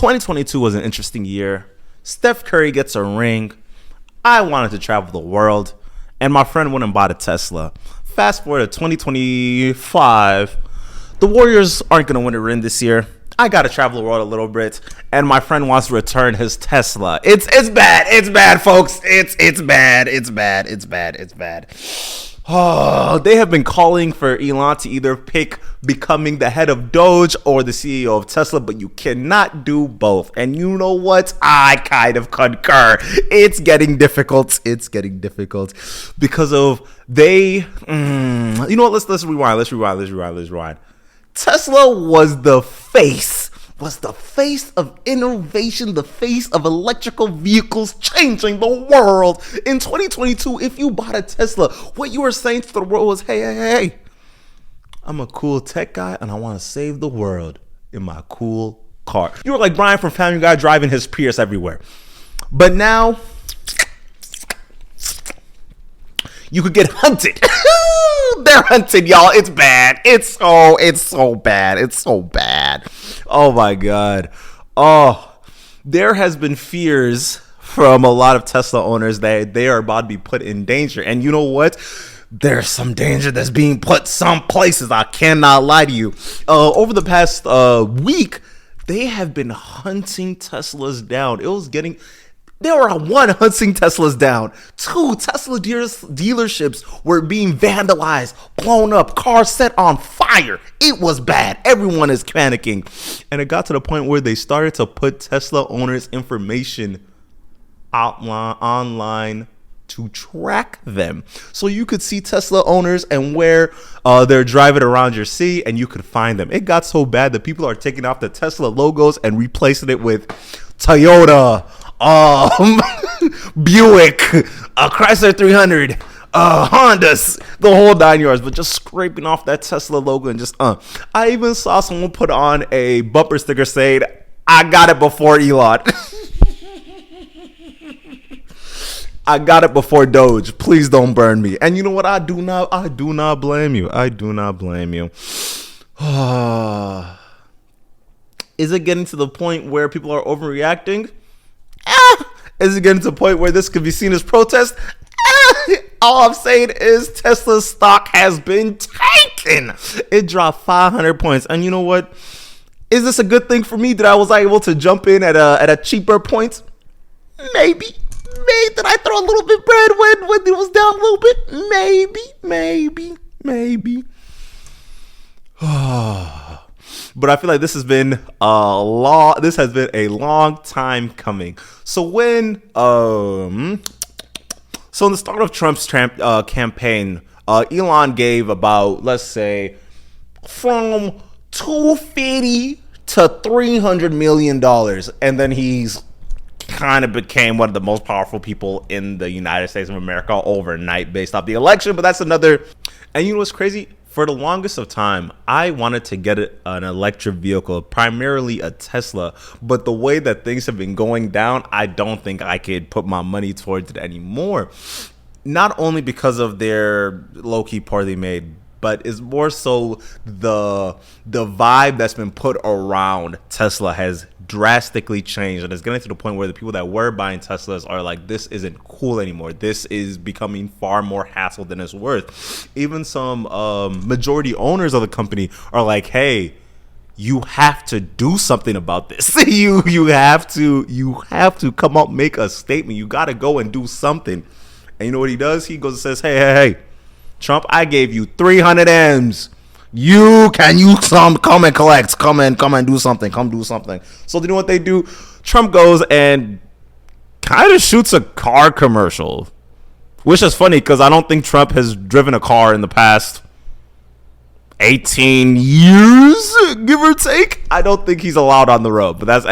2022 was an interesting year. Steph Curry gets a ring. I wanted to travel the world, and my friend went and bought a Tesla. Fast forward to 2025, the Warriors aren't going to win a ring this year. I got to travel the world a little bit, and my friend wants to return his Tesla. It's bad, folks. It's bad. Oh, they have been calling for Elon to either pick becoming the head of Doge or the CEO of Tesla, but you cannot do both. And you know what? I kind of concur. It's getting difficult. Because of you know what? Let's rewind. Tesla was the face of innovation, the face of electrical vehicles changing the world. In 2022, if you bought a Tesla, what you were saying to the world was, hey, I'm a cool tech guy and I want to save the world in my cool car. You were like Brian from Family Guy driving his Prius everywhere. But now, you could get hunted. They're hunted, y'all. It's bad. It's so bad. Oh my God. Oh, there has been fears from a lot of Tesla owners that they are about to be put in danger. And you know what? There's some danger that's being put some places. I cannot lie to you. Over the past week, they have been hunting Teslas down. They were hunting Teslas down. 2 Tesla dealerships were being vandalized, blown up, cars set on fire. It was bad. Everyone is panicking. And it got to the point where they started to put Tesla owners' information online to track them. So you could see Tesla owners and where they're driving around your city, and you could find them. It got so bad that people are taking off the Tesla logos and replacing it with Toyota, Buick, Chrysler 300, Hondas, the whole 9 yards, but just scraping off that Tesla logo and just I even saw someone put on a bumper sticker saying, I got it before Elon. I got it before Doge. Please don't burn me. And you know what? I do not blame you. Is it getting to the point where people are overreacting? Is it getting to the point where this could be seen as protest? All I'm saying is Tesla's stock has been tanking. It dropped 500 points. And you know what? Is this a good thing for me that I was able to jump in at a cheaper point? Maybe. Did I throw a little bit bread when it was down a little bit? Maybe. But I feel like this has been a long time coming. So in the start of Trump's campaign, Elon gave about, let's say, from $250 to $300 million, and then he's kind of became one of the most powerful people in the United States of America overnight based off the election. But that's another. And you know what's crazy? For the longest of time, I wanted to get an electric vehicle, primarily a Tesla. But the way that things have been going down, I don't think I could put my money towards it anymore. Not only because of their low-key poorly made, but it's more so the vibe that's been put around Tesla has drastically changed, and it's getting to the point where the people that were buying Teslas are like, this isn't cool anymore. This is becoming far more hassle than it's worth. Even some majority owners of the company are like, hey, you have to do something about this. you have to come up, make a statement. You got to go and do something. And you know what he does? He goes and says, hey, Trump, I gave you 300 M's. You come and collect, come and do something, come do something. So you know what they do? Trump goes and kind of shoots a car commercial, which is funny because I don't think Trump has driven a car in the past 18 years, give or take. I don't think he's allowed on the road, but that's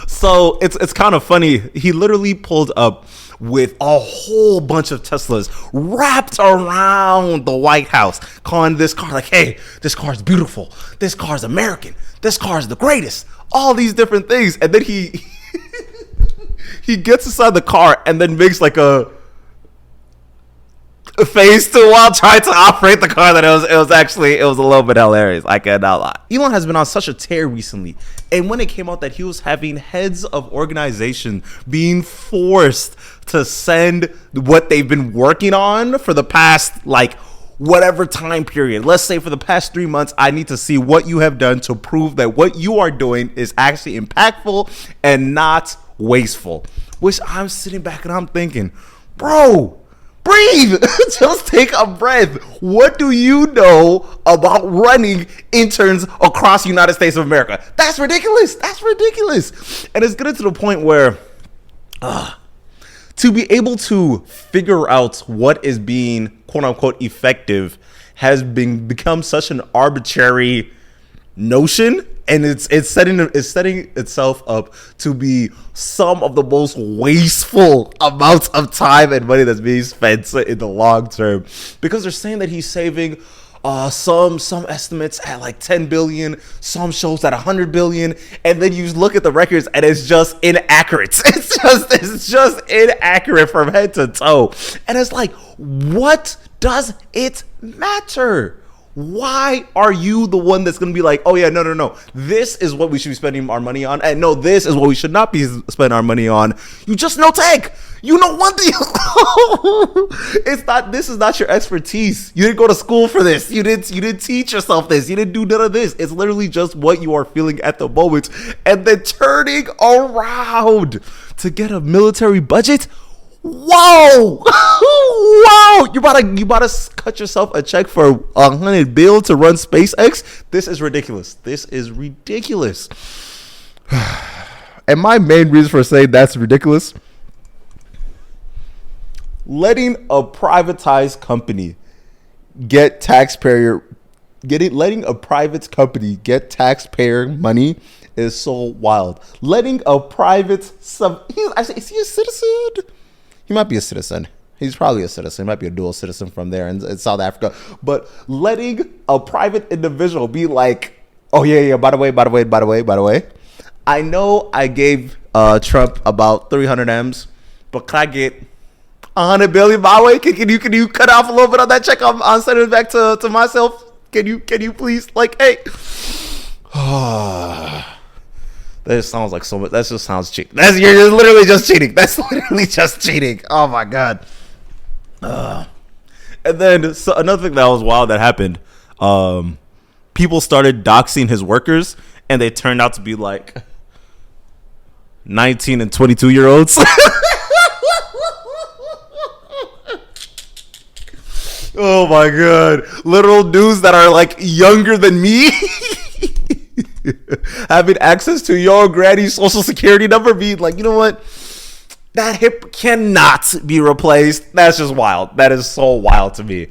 So it's kind of funny. He literally pulled up with a whole bunch of Teslas wrapped around the White House, calling this car like, hey, this car is beautiful. This car is American. This car is the greatest. All these different things. And then he gets inside the car and then makes like a phase two while trying to operate the car that it was a little bit hilarious. I cannot lie. Elon has been on such a tear recently, and when it came out that he was having heads of organization being forced to send what they've been working on for the past like whatever time period, let's say for the past 3 months, I need to see what you have done to prove that what you are doing is actually impactful and not wasteful. Which I'm sitting back and I'm thinking, bro, breathe. Just take a breath. What do you know about running interns across the United States of America? That's ridiculous. That's ridiculous. And it's getting to the point where to be able to figure out what is being quote unquote effective has become such an arbitrary notion, and it's setting itself up to be some of the most wasteful amounts of time and money that's being spent in the long term, because they're saying that he's saving some estimates at like 10 billion, some shows at 100 billion, and then you look at the records and it's just inaccurate. It's just inaccurate from head to toe. And it's like, what does it matter? Why are you the one that's going to be like, oh yeah, no, this is what we should be spending our money on, and no, this is what we should not be spending our money on? You just know tech. You know one thing. This is not your expertise. You didn't go to school for this. You didn't teach yourself this. You didn't do none of this. It's literally just what you are feeling at the moment, and then turning around to get a military budget. Whoa! Whoa! You about to cut yourself a check for $100 billion to run SpaceX? This is ridiculous. This is ridiculous. And my main reason for saying that's ridiculous: letting a privatized company get letting a private company get taxpayer money is so wild. Letting a private is he a citizen? He might be a citizen. He's probably a citizen. He might be a dual citizen from there in South Africa. But letting a private individual be like, oh yeah, by the way, I know I gave Trump about 300 M's, but can I get 100 billion my way? Can you cut off a little bit on that check? I'm sending it back to myself. Can you please, like, hey. That just sounds like so much. That just sounds cheating. You're literally just cheating. That's literally just cheating. Oh my god. And then another thing that was wild that happened. People started doxing his workers, and they turned out to be like 19 and 22-year-olds. Oh my god. Literal dudes that are like younger than me. Having access to your granny's social security number, being like, you know what? That hip cannot be replaced. That's just wild. That is so wild to me.